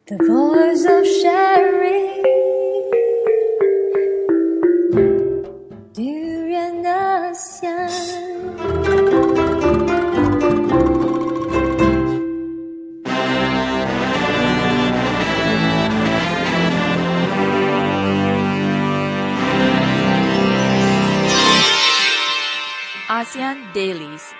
The voice of sharing, 旅人的香。ASEAN Dailies.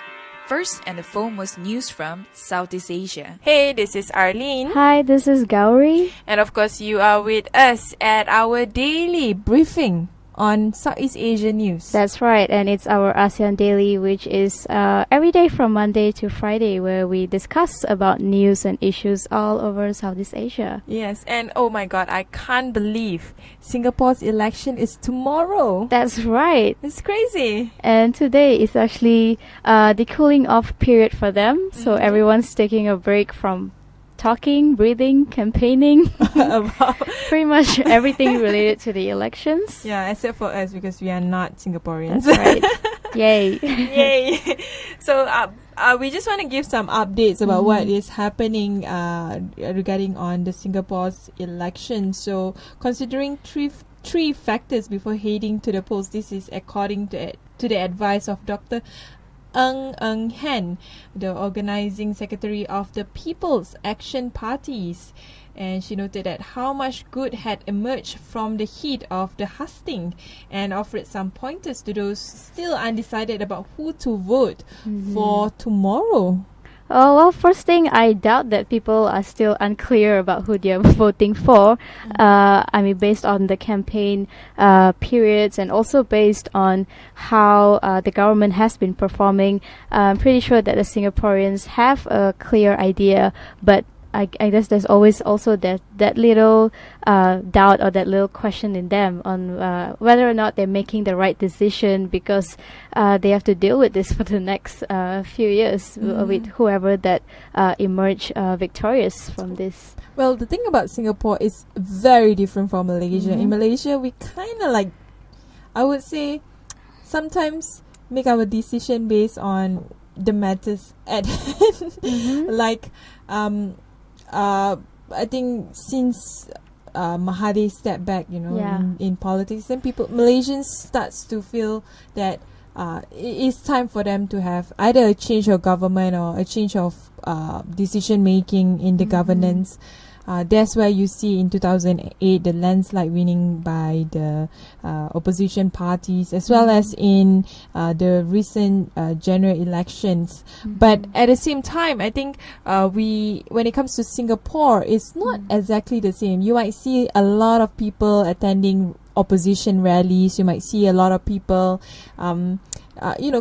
First and the foremost news from Southeast Asia. Hey, this is Arlene. Hi, this is Gauri. And of course, you are with us at our daily briefing on Southeast Asia news. That's right, and it's our ASEAN Daily, which is every day from Monday to Friday, where we discuss about news and issues all over Southeast Asia. Yes, and oh my god, I can't believe Singapore's election is tomorrow. That's right. It's crazy. And today is actually the cooling off period for them, so everyone's taking a break from talking, breathing, campaigning, About pretty much everything related to the elections. yeah, except for us because we are not Singaporeans. That's right. Yay. Yay. So we just want to give some updates about what is happening regarding on the Singapore's election. So considering three factors before heading to the polls, this is according to the advice of Dr. Eng Hen, the organizing secretary of the People's Action Parties. And she noted that how much good had emerged from the heat of the hustings and offered some pointers to those still undecided about who to vote for tomorrow. Oh, well, first thing, I doubt that people are still unclear about who they're voting for. I mean, based on the campaign periods and also based on how the government has been performing, I'm pretty sure that the Singaporeans have a clear idea, but I guess there's always also that little doubt or that little question in them on whether or not they're making the right decision, because they have to deal with this for the next few years with whoever that emerge victorious from this. Well, the thing about Singapore is very different from Malaysia. In Malaysia, we kind of like, I would say, sometimes make our decision based on the matters at hand. Like, I think since Mahathir stepped back, in politics, then Malaysians starts to feel that it's time for them to have either a change of government or a change of decision making in the governance. That's where you see in 2008 the landslide winning by the opposition parties, as well as in the recent general elections. But at the same time, I think when it comes to Singapore, it's not exactly the same. You might see a lot of people attending opposition rallies. You might see a lot of people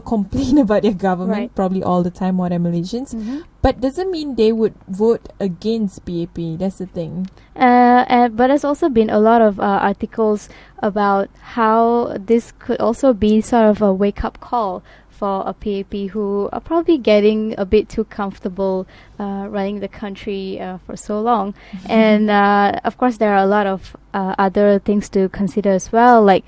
complain about their government probably all the time, more than Malaysians. But doesn't mean they would vote against PAP. That's the thing. But there's also been a lot of articles about how this could also be sort of a wake-up call for a PAP who are probably getting a bit too comfortable running the country for so long. And of course, there are a lot of other things to consider as well, like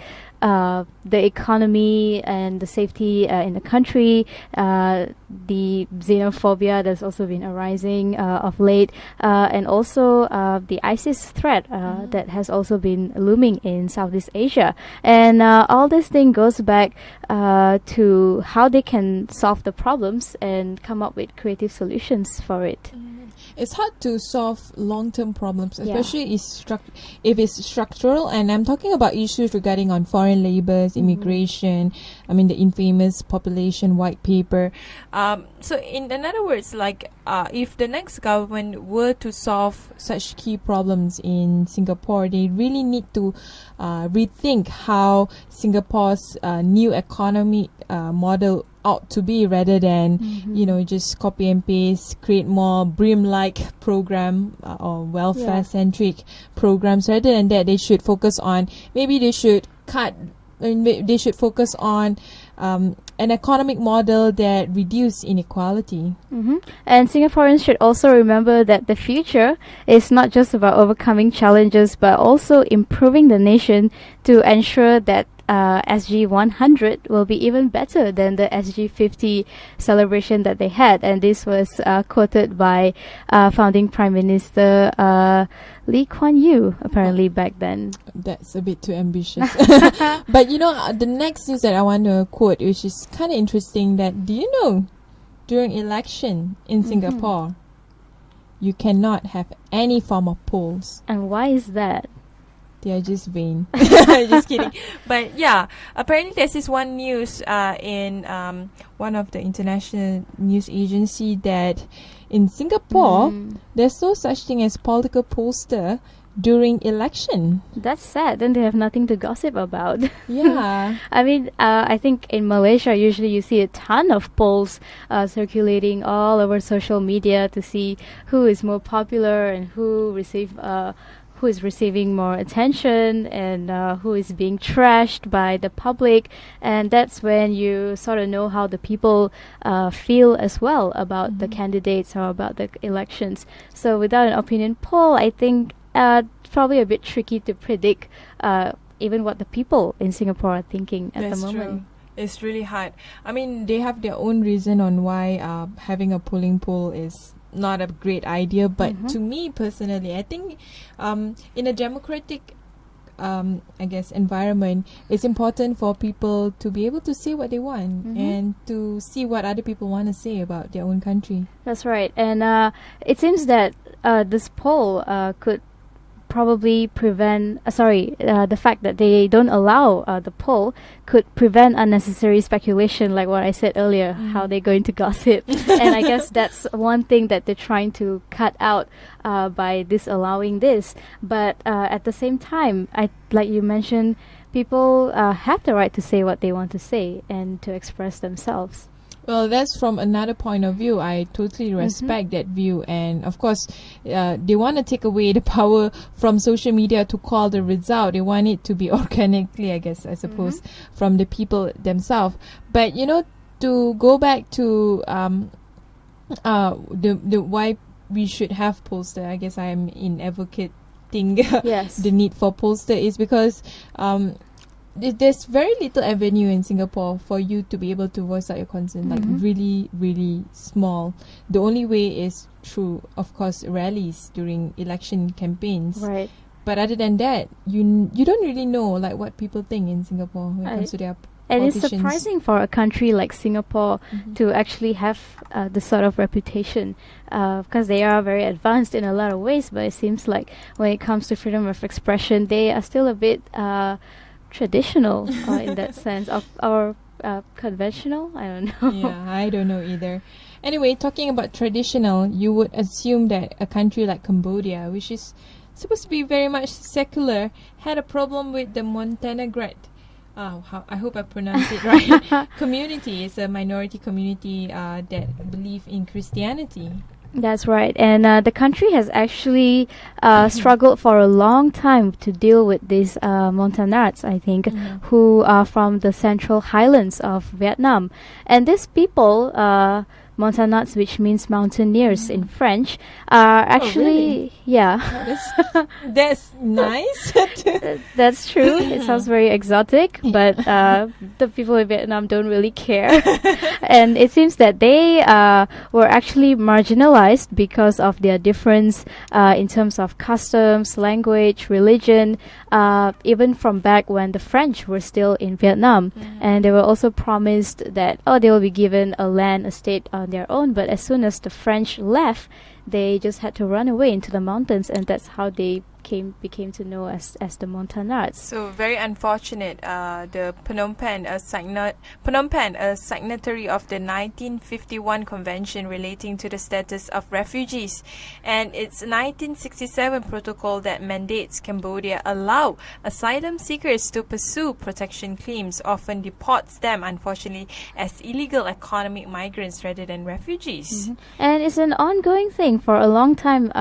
the economy and the safety in the country, the xenophobia that's also been arising of late, and also the ISIS threat that has also been looming in Southeast Asia. And all this thing goes back to how they can solve the problems and come up with creative solutions for it. It's hard to solve long-term problems, especially if it's structural. And I'm talking about issues regarding on foreign labours, immigration. I mean, the infamous population white paper. So in other words, like if the next government were to solve such key problems in Singapore, they really need to rethink how Singapore's new economic model ought to be, rather than just copy and paste, create more BRIM-like program or welfare-centric programs. Rather than that, they should focus on, maybe they should focus on an economic model that reduce inequality. And Singaporeans should also remember that the future is not just about overcoming challenges, but also improving the nation to ensure that SG 100 will be even better than the SG 50 celebration that they had. And this was quoted by founding Prime Minister Lee Kuan Yew, apparently back then. That's a bit too ambitious. But the next news that I want to quote, which is kind of interesting, that do you know, during election in Singapore, you cannot have any form of polls. And why is that? They are just vain. Just kidding. But yeah, apparently there's this one news in one of the international news agency that in Singapore, there's no such thing as political pollster during election. That's sad. Then they have nothing to gossip about. Yeah. I mean, I think in Malaysia, usually you see a ton of polls circulating all over social media to see who is more popular and who is receiving more attention and who is being trashed by the public. And that's when you sort of know how the people feel as well about the candidates or about the elections. So without an opinion poll, I think it's probably a bit tricky to predict even what the people in Singapore are thinking at the moment. True. It's really hard. I mean, they have their own reason on why having a polling poll is not a great idea, but to me personally, I think in a democratic I guess environment, it's important for people to be able to say what they want and to see what other people want to say about their own country. That's right. And it seems that this poll could probably prevent the fact that they don't allow the poll could prevent unnecessary speculation, like what I said earlier, how they're going to gossip. And I guess that's one thing that they're trying to cut out by disallowing this. But at the same time, like you mentioned, people have the right to say what they want to say and to express themselves. Well, that's from another point of view. I totally respect that view. And of course, they want to take away the power from social media to call the result. They want it to be organically, I suppose, from the people themselves. But, to go back to the why we should have pollster, I guess I'm in advocating the need for pollster is because there's very little avenue in Singapore for you to be able to voice out your concern, like really, really small. The only way is through, of course, rallies during election campaigns. Right. But other than that, you don't really know like what people think in Singapore when it comes to their and politicians. it's surprising for a country like Singapore to actually have this sort of reputation because they are very advanced in a lot of ways, but it seems like when it comes to freedom of expression, they are still a bit traditional in that sense, or conventional. I don't know. Yeah, I don't know either. Anyway, talking about traditional, you would assume that a country like Cambodia, which is supposed to be very much secular, had a problem with the Montagnard. I hope I pronounced it right. Community is a minority community that believe in Christianity. That's right. And the country has actually struggled for a long time to deal with these Montagnards, I think, who are from the central highlands of Vietnam. And these people, Montagnards, which means mountaineers in French, are actually... That's nice. That's true. It sounds very exotic, but the people in Vietnam don't really care. And it seems that they were actually marginalized because of their difference in terms of customs, language, religion, even from back when the French were still in Vietnam. And they were also promised that, they will be given a land, a state on their own. But as soon as the French left, they just had to run away into the mountains, and that's how they became to know as the Montagnards. So very unfortunate. The Phnom Penh, a signatory of the 1951 Convention relating to the status of refugees, and its 1967 protocol that mandates Cambodia allow asylum seekers to pursue protection claims, often deports them, unfortunately, as illegal economic migrants rather than refugees. And it's an ongoing thing for a long time.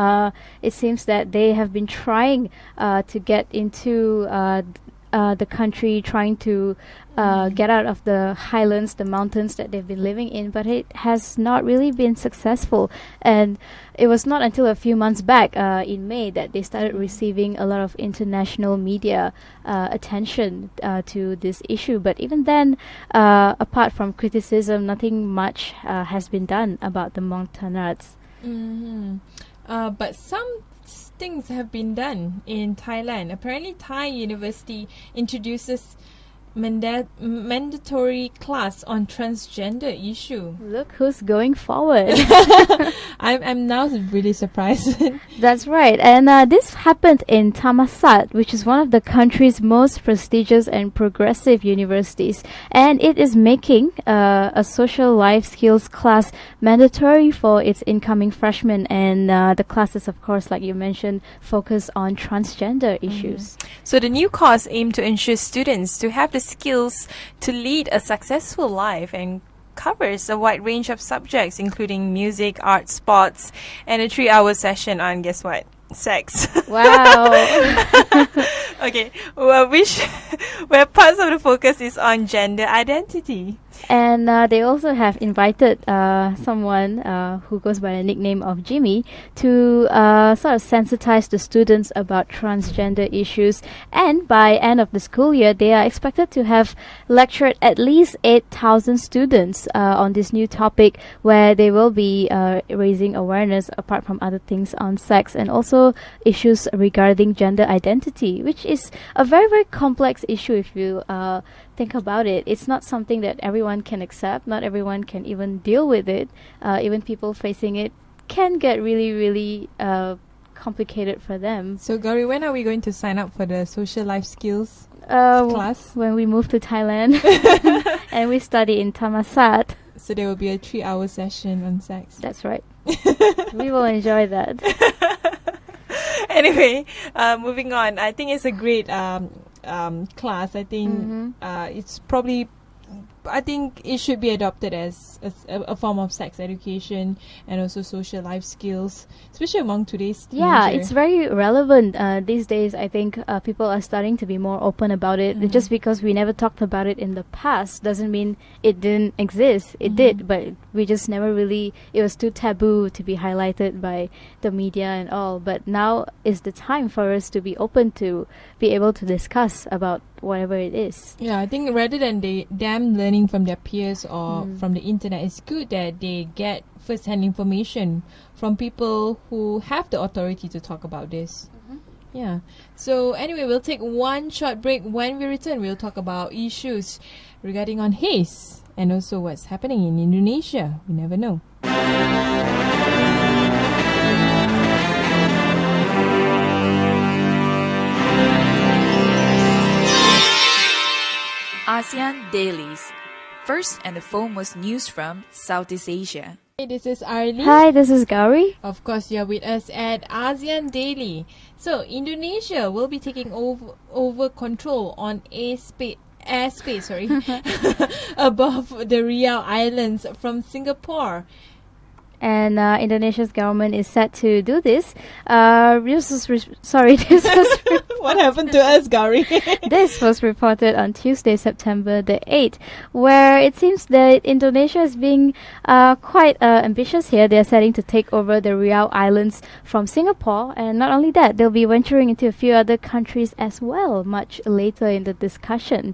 It seems that they have been trying to get into the country trying to get out of the highlands, the mountains that they've been living in, but it has not really been successful. And it was not until a few months back in May that they started receiving a lot of international media attention to this issue. But even then, apart from criticism, nothing much has been done about the Montagnards. But some things have been done in Thailand. Apparently, Thai University introduces mandatory class on transgender issue. Look who's going forward. I'm now really surprised. That's right. And this happened in Thammasat, which is one of the country's most prestigious and progressive universities. And it is making a social life skills class mandatory for its incoming freshmen. And the classes, of course, like you mentioned, focus on transgender issues. So the new course aimed to ensure students to have the skills to lead a successful life and covers a wide range of subjects, including music, art, sports, and a 3-hour session on, guess what? Sex. Wow. Okay, well, where parts of the focus is on gender identity. And they also have invited someone who goes by the nickname of Jimmy to sort of sensitize the students about transgender issues. And by end of the school year, they are expected to have lectured at least 8,000 students on this new topic, where they will be raising awareness, apart from other things, on sex and also issues regarding gender identity, which is a very, very complex issue if you think about it. It's not something that everyone can accept. Not everyone can even deal with it. Even people facing it can get really, really complicated for them. So, Gauri, when are we going to sign up for the social life skills class? When we move to Thailand and we study in Thammasat. So there will be a 3-hour session on sex. That's right. We will enjoy that. Anyway, moving on. I think it's a great class. I think it's probably, I think it should be adopted as a form of sex education and also social life skills, especially among today's teenagers. Yeah, it's very relevant these days. I think people are starting to be more open about it. Just because we never talked about it in the past doesn't mean it didn't exist. It did, but we just never really, it was too taboo to be highlighted by the media and all. But now is the time for us to be open to be able to discuss about whatever it is. Yeah, I think rather than them learning from their peers or from the internet, it's good that they get first-hand information from people who have the authority to talk about this. Yeah. So anyway, we'll take one short break. When we return, we'll talk about issues regarding on haze and also what's happening in Indonesia. We never know. ASEAN Dailies. First and the foremost news from Southeast Asia. Hey, this is Arlene. Hi, this is Gauri. Of course, you're with us at ASEAN Daily. So, Indonesia will be taking over control on airspace above the Riau Islands from Singapore. And Indonesia's government is set to do this. What happened to us, Gauri? This was reported on Tuesday, September the 8th, where it seems that Indonesia is being quite ambitious here. They're setting to take over the Riau Islands from Singapore. And not only that, they'll be venturing into a few other countries as well, much later in the discussion.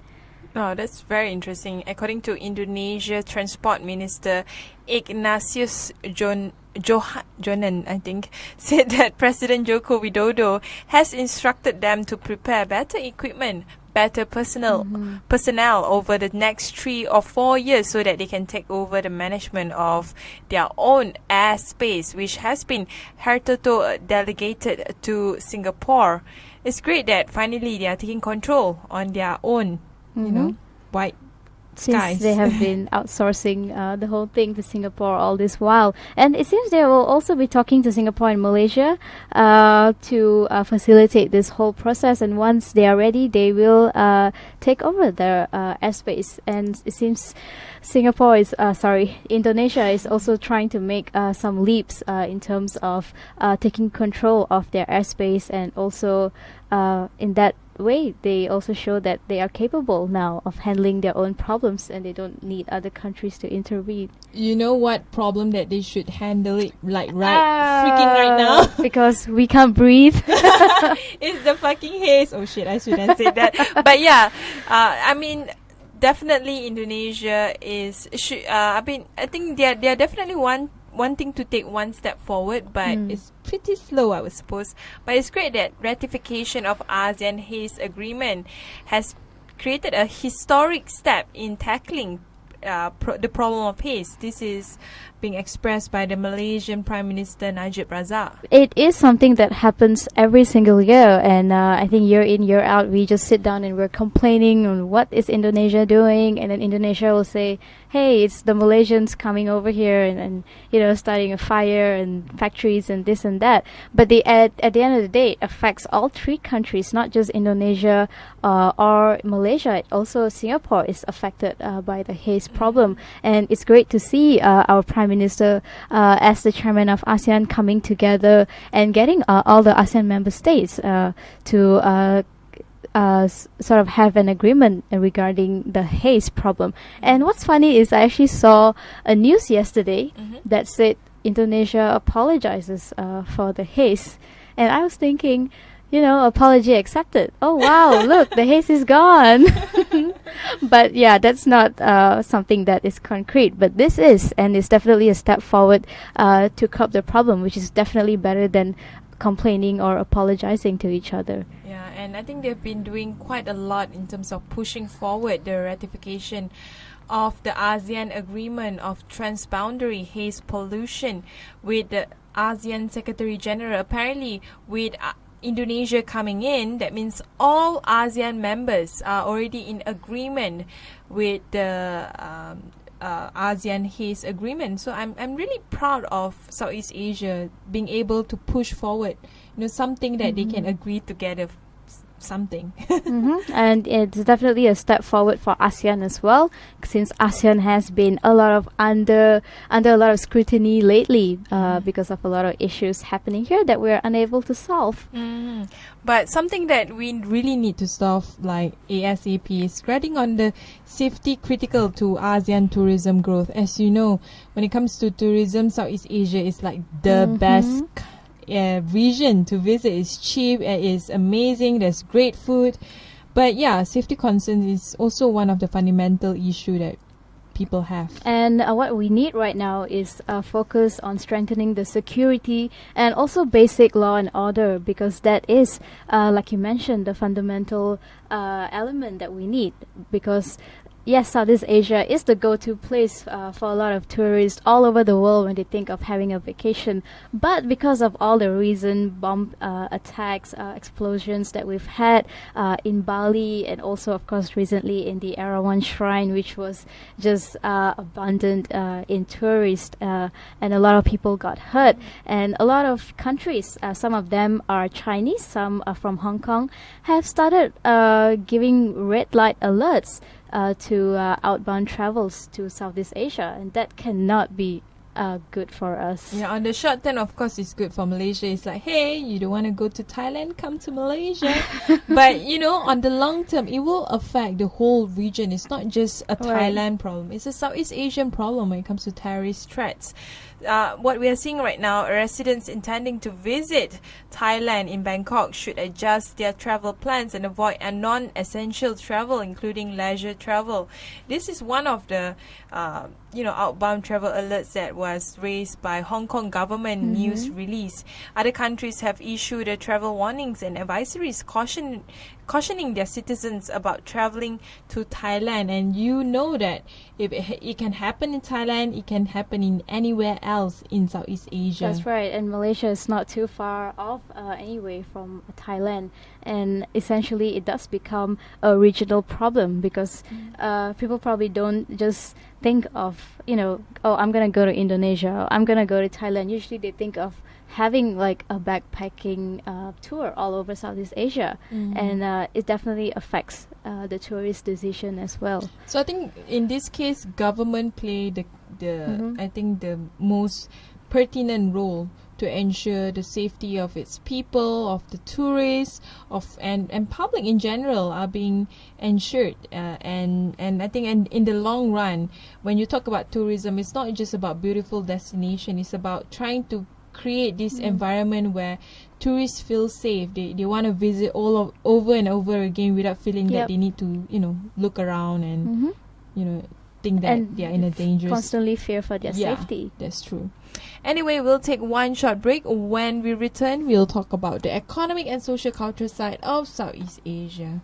Oh, that's very interesting. According to Indonesia Transport Minister Ignatius Jonan, I think, said that President Joko Widodo has instructed them to prepare better equipment, better personnel over the next 3 or 4 years so that they can take over the management of their own airspace, which has been heretofore delegated to Singapore. It's great that finally they are taking control on their own, you know, white skies. Since they have been outsourcing the whole thing to Singapore all this while. And it seems they will also be talking to Singapore and Malaysia to facilitate this whole process. And once they are ready, they will take over their airspace. And it seems Indonesia is also trying to make some leaps in terms of taking control of their airspace, and also in that way, they also show that they are capable now of handling their own problems, and they don't need other countries to intervene. You know what problem that they should handle it like freaking right now? Because we can't breathe. It's the fucking haze. Oh shit, I shouldn't say that. But yeah, I mean, definitely Indonesia is. I think they're definitely wanting to take one step forward, but it's pretty slow, I would suppose. But it's great that ratification of ASEAN Haze Agreement has created a historic step in tackling the problem of haze. This is being expressed by the Malaysian Prime Minister Najib Razak. It is something that happens every single year, and I think year in, year out, we just sit down and we're complaining on what is Indonesia doing, and then Indonesia will say, hey, it's the Malaysians coming over here and starting a fire and factories and this and that. But at the end of the day, it affects all three countries, not just Indonesia or Malaysia. It also Singapore is affected by the haze problem, and it's great to see our Prime Minister as the chairman of ASEAN coming together and getting all the ASEAN member states to sort of have an agreement regarding the haze problem. And what's funny is I actually saw a news yesterday that said Indonesia apologizes for the haze, and I was thinking, apology accepted. Oh wow, look, the haze is gone. But yeah, that's not something that is concrete, but this is, and it's definitely a step forward to curb the problem, which is definitely better than complaining or apologizing to each other. Yeah, and I think they've been doing quite a lot in terms of pushing forward the ratification of the ASEAN Agreement of Transboundary Haze Pollution with the ASEAN Secretary General. Apparently, with Indonesia coming in, that means all ASEAN members are already in agreement with the ASEAN Haze Agreement. So I'm really proud of Southeast Asia being able to push forward, something that they can agree together. Something. And it's definitely a step forward for ASEAN as well, since ASEAN has been under a lot of scrutiny lately because of a lot of issues happening here that we're unable to solve. But something that we Really need to solve like ASAP is spreading on the safety critical to ASEAN tourism growth. As you know, when it comes to tourism, Southeast Asia is like the best region to visit. It's cheap, it's amazing, there's great food, but yeah, safety concerns is also one of the fundamental issue that people have. And what we need right now is focus on strengthening the security and also basic law and order, because that is, like you mentioned, the fundamental element that we need. Because yes, Southeast Asia is the go-to place for a lot of tourists all over the world when they think of having a vacation. But because of all the recent bomb attacks, explosions that we've had in Bali, and also, of course, recently in the Erawan Shrine, which was just abundant in tourists, and a lot of people got hurt. And a lot of countries, some of them are Chinese, some are from Hong Kong, have started giving red light alerts to outbound travels to Southeast Asia, and that cannot be good for us. Yeah, on the short term, of course, it's good for Malaysia. It's like, hey, you don't want to go to Thailand, come to Malaysia. But, on the long term, it will affect the whole region. It's not just a Thailand problem. It's a Southeast Asian problem when it comes to terrorist threats. What we are seeing right now, residents intending to visit Thailand in Bangkok should adjust their travel plans and avoid a non-essential travel, including leisure travel. This is one of the outbound travel alerts that was raised by Hong Kong government news release. Other countries have issued travel warnings and advisories cautioning their citizens about traveling to Thailand. And you know that if it can happen in Thailand, it can happen in anywhere else in Southeast Asia. That's right, and Malaysia is not too far off anyway from Thailand, and essentially it does become a regional problem because people probably don't just think of, I'm going to go to Indonesia, I'm going to go to Thailand. Usually they think of having like a backpacking tour all over Southeast Asia, and it definitely affects the tourist decision as well. So I think in this case, government play the I think the most pertinent role to ensure the safety of its people, of the tourists, and public in general are being ensured. And I think in the long run, when you talk about tourism, it's not just about beautiful destination. It's about trying to create this environment where tourists feel safe. They want to visit over and over again without feeling that they need to, look around and, think that they are in a dangerous... Constantly fear for their safety. That's true. Anyway, we'll take one short break. When we return, we'll talk about the economic and social cultural side of Southeast Asia.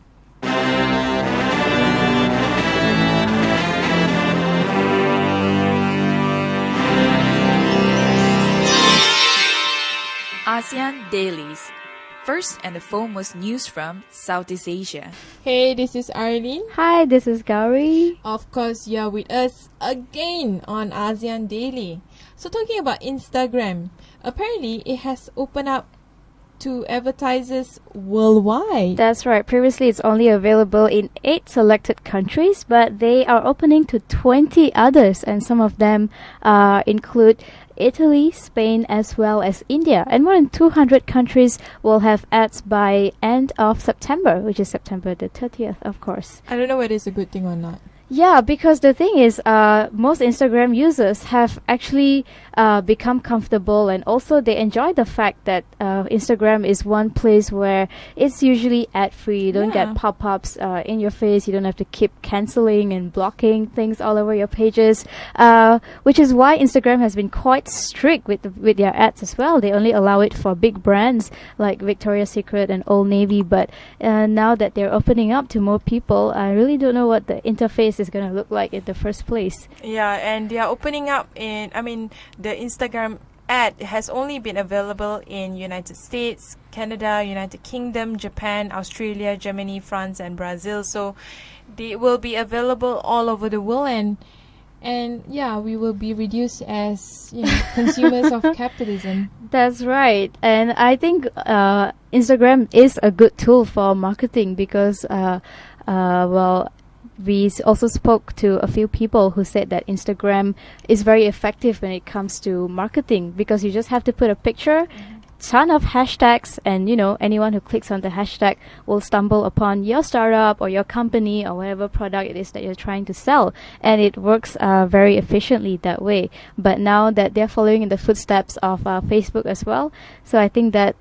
ASEAN Dailies. First and the foremost news from Southeast Asia. Hey, this is Arlene. Hi, this is Gauri. Of course, you're with us again on ASEAN Daily. So talking about Instagram, apparently it has opened up to advertisers worldwide. That's right. Previously, it's only available in 8 selected countries, but they are opening to 20 others, and some of them include Italy, Spain, as well as India. And more than 200 countries will have ads by end of September, which is September the 30th, of course. I don't know whether it's a good thing or not. Yeah, because the thing is, most Instagram users have actually become comfortable, and also they enjoy the fact that Instagram is one place where it's usually ad-free. You don't get pop-ups in your face. You don't have to keep cancelling and blocking things all over your pages, which is why Instagram has been quite strict with their ads as well. They only allow it for big brands like Victoria's Secret and Old Navy, but now that they're opening up to more people, I really don't know what the interface is going to look like in the first place. Yeah, and they are opening up the Instagram ad has only been available in United States, Canada, United Kingdom, Japan, Australia, Germany, France, and Brazil. So they will be available all over the world, and we will be reduced as consumers of capitalism. That's right. And I think Instagram is a good tool for marketing because we also spoke to a few people who said that Instagram is very effective when it comes to marketing, because you just have to put a picture, ton of hashtags, and anyone who clicks on the hashtag will stumble upon your startup or your company or whatever product it is that you're trying to sell, and it works very efficiently that way. But now that they're following in the footsteps of Facebook as well, so I think that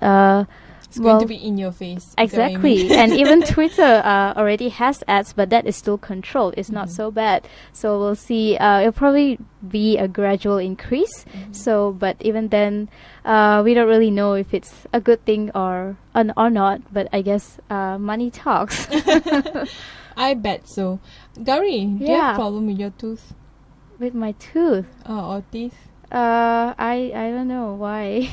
it's going to be in your face. Exactly. And even Twitter already has ads, but that is still controlled. It's not so bad. So we'll see. It'll probably be a gradual increase. So, but even then, we don't really know if it's a good thing or not. But I guess money talks. I bet so. Gauri, do you have a problem with your tooth? With my tooth? Or teeth? I don't know why.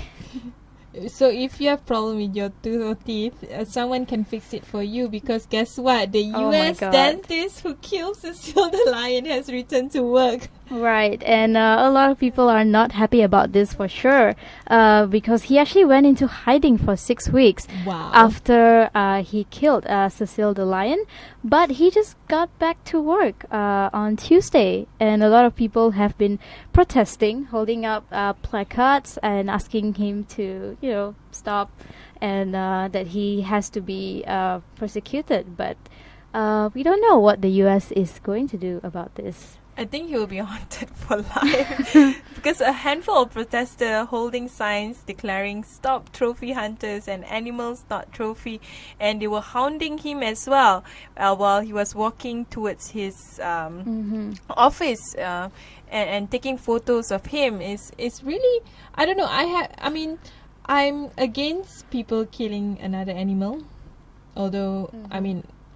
So if you have problem with your tooth or teeth, someone can fix it for you, because guess what? The US dentist who killed Cecil the lion has returned to work. Right, and a lot of people are not happy about this for sure, because he actually went into hiding for 6 weeks after he killed Cecil the lion, but he just got back to work on Tuesday, and a lot of people have been protesting, holding up placards and asking him to, stop, and that he has to be persecuted, but we don't know what the US is going to do about this. I think he will be haunted for life because a handful of protesters holding signs declaring "Stop trophy hunters" and "Animals not trophy," and they were hounding him as well while he was walking towards his office and taking photos of him. Is really, I don't know. I'm against people killing another animal, although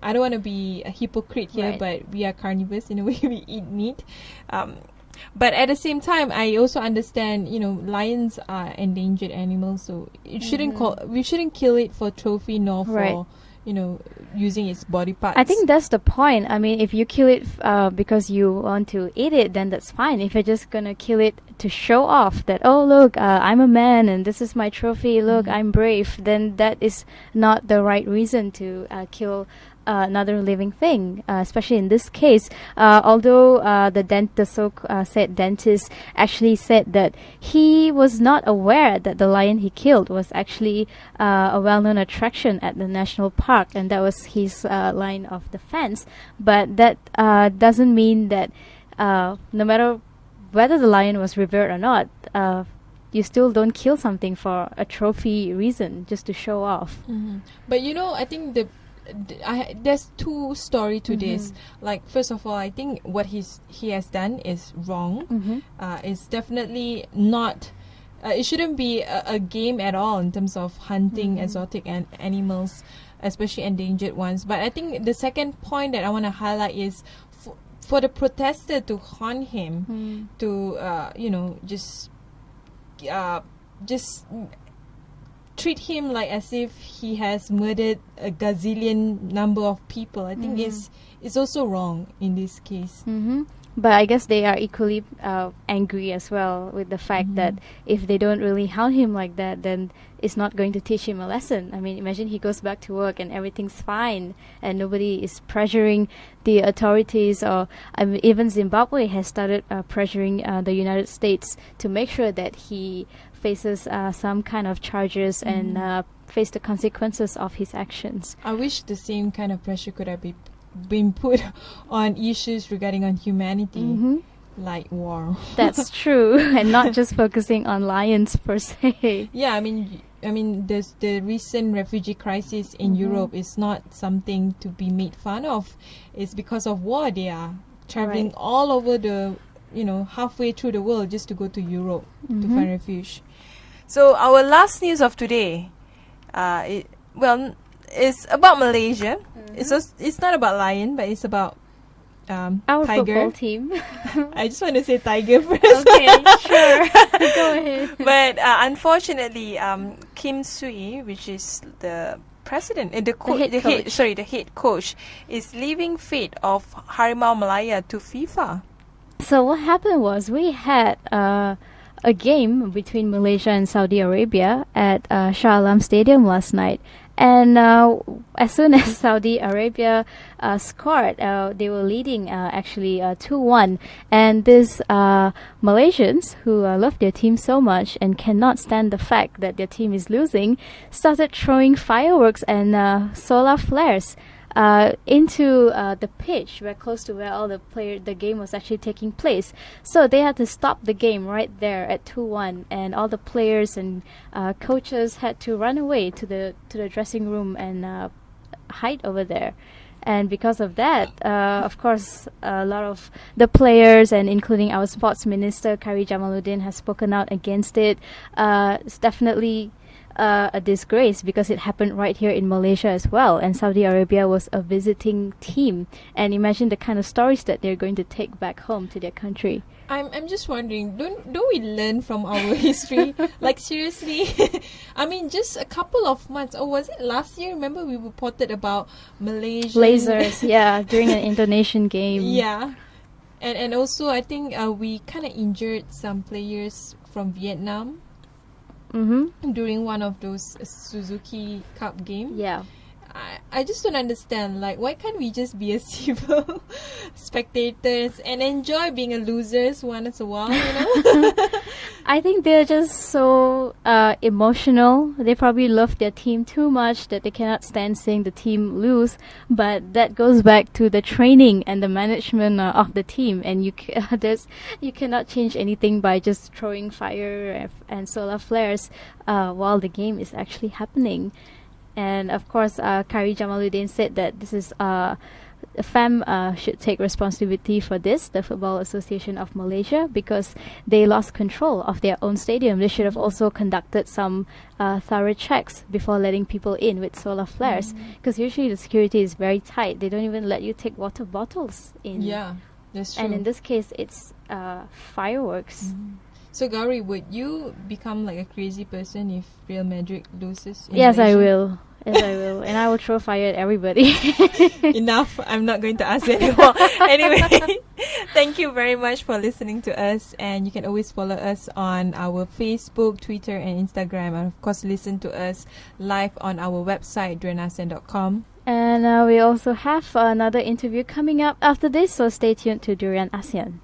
I don't want to be a hypocrite here, but we are carnivores in a way. We eat meat. But at the same time, I also understand, lions are endangered animals, so we shouldn't kill it for trophy nor for, using its body parts. I think that's the point. I mean, if you kill it because you want to eat it, then that's fine. If you're just going to kill it to show off that, oh, look, I'm a man and this is my trophy, look, I'm brave, then that is not the right reason to kill another living thing, especially in this case. Although the said dentist actually said that he was not aware that the lion he killed was actually a well-known attraction at the national park, and that was his line of defense. But that doesn't mean that no matter whether the lion was revered or not, you still don't kill something for a trophy reason, just to show off. But I think there's two story to this. Like, first of all, I think what he has done is wrong. It's definitely not. It shouldn't be a game at all in terms of hunting exotic animals, especially endangered ones. But I think the second point that I want to highlight is for the protester to harm him, to just treat him like as if he has murdered a gazillion number of people. I think it's also wrong in this case. But I guess they are equally angry as well with the fact that if they don't really hound him like that, then it's not going to teach him a lesson. I mean, imagine he goes back to work and everything's fine and nobody is pressuring the authorities, or even Zimbabwe has started pressuring the United States to make sure that he faces some kind of charges and face the consequences of his actions. I wish the same kind of pressure could have been put on issues regarding on humanity, like war. That's true, and not just focusing on lions per se. Yeah, I mean, there's the recent refugee crisis in Europe is not something to be made fun of. It's because of war. They are traveling all over the, halfway through the world just to go to Europe to find refuge. So our last news of today, it's about Malaysia. It's not about lion, but it's about our tiger. Football team. I just want to say tiger first. Okay, sure. Go ahead. But unfortunately, Kim Swee, which is the president, the head coach, is leaving fate of Harimau Malaya to FIFA. So what happened was we had a game between Malaysia and Saudi Arabia at Shah Alam Stadium last night. And as soon as Saudi Arabia scored, they were leading actually 2-1. And these Malaysians, who love their team so much and cannot stand the fact that their team is losing, started throwing fireworks and solar flares into the pitch, close to where all the game was actually taking place. So they had to stop the game right there at 2-1, and all the players and coaches had to run away to the dressing room and hide over there. And because of that, of course, a lot of the players, and including our sports minister, Kari Jamaluddin, has spoken out against it. It's definitely a disgrace because it happened right here in Malaysia as well, and Saudi Arabia was a visiting team. And imagine the kind of stories that they're going to take back home to their country. I'm just wondering, don't we learn from our history? Like, seriously? I mean, just a couple of months, or was it last year? Remember we reported about Malaysian lasers, during an Indonesian game. Yeah. And also I think we kind of injured some players from Vietnam during one of those Suzuki Cup games. Yeah. I just don't understand, like, why can't we just be a civil spectators and enjoy being a losers once in a while, I think they're just so emotional. They probably love their team too much that they cannot stand seeing the team lose. But that goes back to the training and the management of the team, and you cannot change anything by just throwing fire and solar flares while the game is actually happening. And of course, Kari Jamaluddin said that this is FAM should take responsibility for this, the Football Association of Malaysia, because they lost control of their own stadium. They should have also conducted some thorough checks before letting people in with solar flares, because usually the security is very tight. They don't even let you take water bottles in. Yeah, that's true. And in this case, it's fireworks. So, Gauri, would you become like a crazy person if Real Madrid loses? Yes, I will. Yes, I will. And I will throw fire at everybody. Enough. I'm not going to ask anymore. Anyway, thank you very much for listening to us. And you can always follow us on our Facebook, Twitter, and Instagram. And of course, listen to us live on our website, drenasen.com. And we also have another interview coming up after this, so stay tuned to Durian ASEAN.